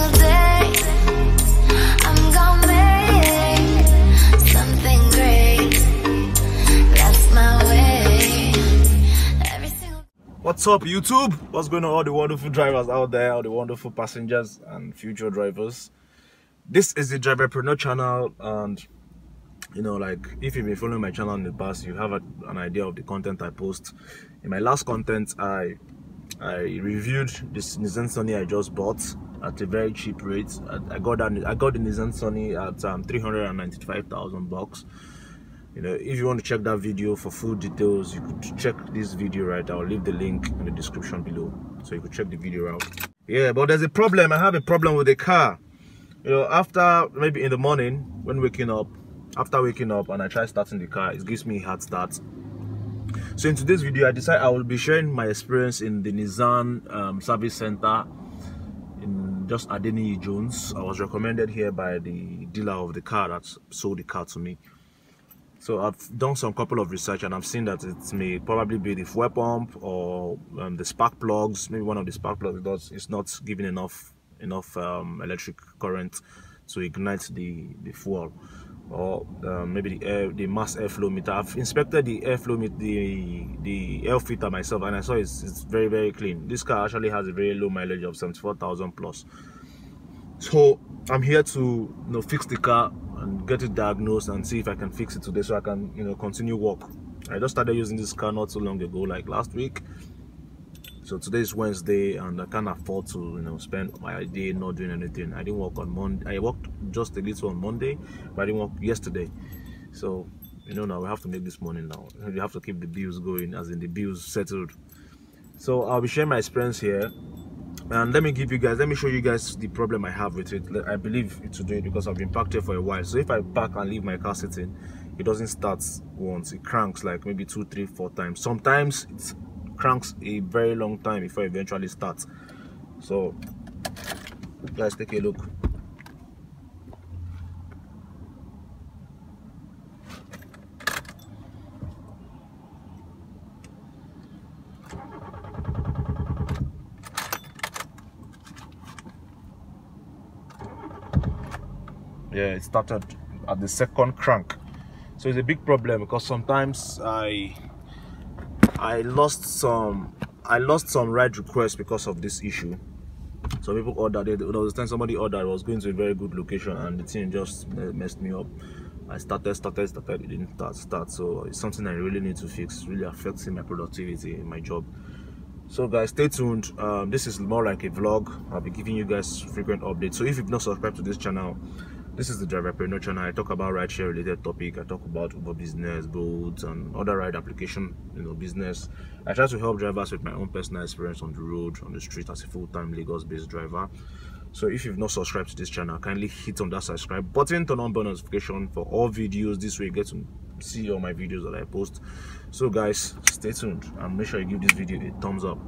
single day I'm gonna make something great. That's my way. Every single. What's up, YouTube? What's going on, all the wonderful drivers out there, all the wonderful passengers and future drivers? This is the Driverpreneur channel, and you know, like, if you've been following my channel in the past, you have an idea of the content I post. In my last content, I reviewed this Nissan Sunny I just bought at a very cheap rate. I got the Nissan Sunny at 395,000 bucks. You know, if you want to check that video for full details, you could check this video right. I'll leave the link in the description below, so you could check the video out. Yeah, but there's a problem. I have a problem with the car. You know, after maybe in the morning when after waking up and I try starting the car, it gives me a hard start. So in today's video, I decided I will be sharing my experience in the Nissan service center in just Adeniyi Jones. I was recommended here by the dealer of the car that sold the car to me. So I've done some couple of research, and I've seen that it may probably be the fuel pump or the spark plugs. Maybe one of the spark plugs is not giving enough electric current to ignite the fuel, or maybe the mass airflow meter. I've inspected the airflow meter, the air filter myself, and I saw it's very, very clean. This car actually has a very low mileage of 74,000 plus. So I'm here to fix the car and get it diagnosed and see if I can fix it today, so I can continue work. I just started using this car not so long ago, like last week. So today is Wednesday, and I can't afford to spend my day not doing anything. I didn't work on Monday. I worked just a little on Monday, but I didn't work yesterday. So now we have to make this money now. We have to keep the bills going, as in the bills settled. So I'll be sharing my experience here, and let me show you guys the problem I have with it. I believe it today because I've been parked here for a while. So if I park and leave my car sitting, it doesn't start once. It cranks like maybe 2, 3, 4 times. Sometimes it cranks a very long time before it eventually starts. So guys, take a look. Yeah, it started at the second crank. So it's a big problem because sometimes I lost some ride requests because of this issue. So people ordered it. There was a time somebody ordered, I was going to a very good location, and the thing just messed me up. I started, it didn't start. So it's something I really need to fix. It's really affecting my productivity in my job. So guys, stay tuned. This is more like a vlog. I'll be giving you guys frequent updates. So if you've not subscribed to this channel, this is the Driverpreneur channel. I talk about rideshare related topic. I talk about Uber business, boats, and other ride application, business. I try to help drivers with my own personal experience on the road, on the street, as a full-time Lagos-based driver. So if you've not subscribed to this channel, kindly hit on that subscribe button, turn on bell notification for all videos. This way you get to see all my videos that I post. So guys, stay tuned and make sure you give this video a thumbs up.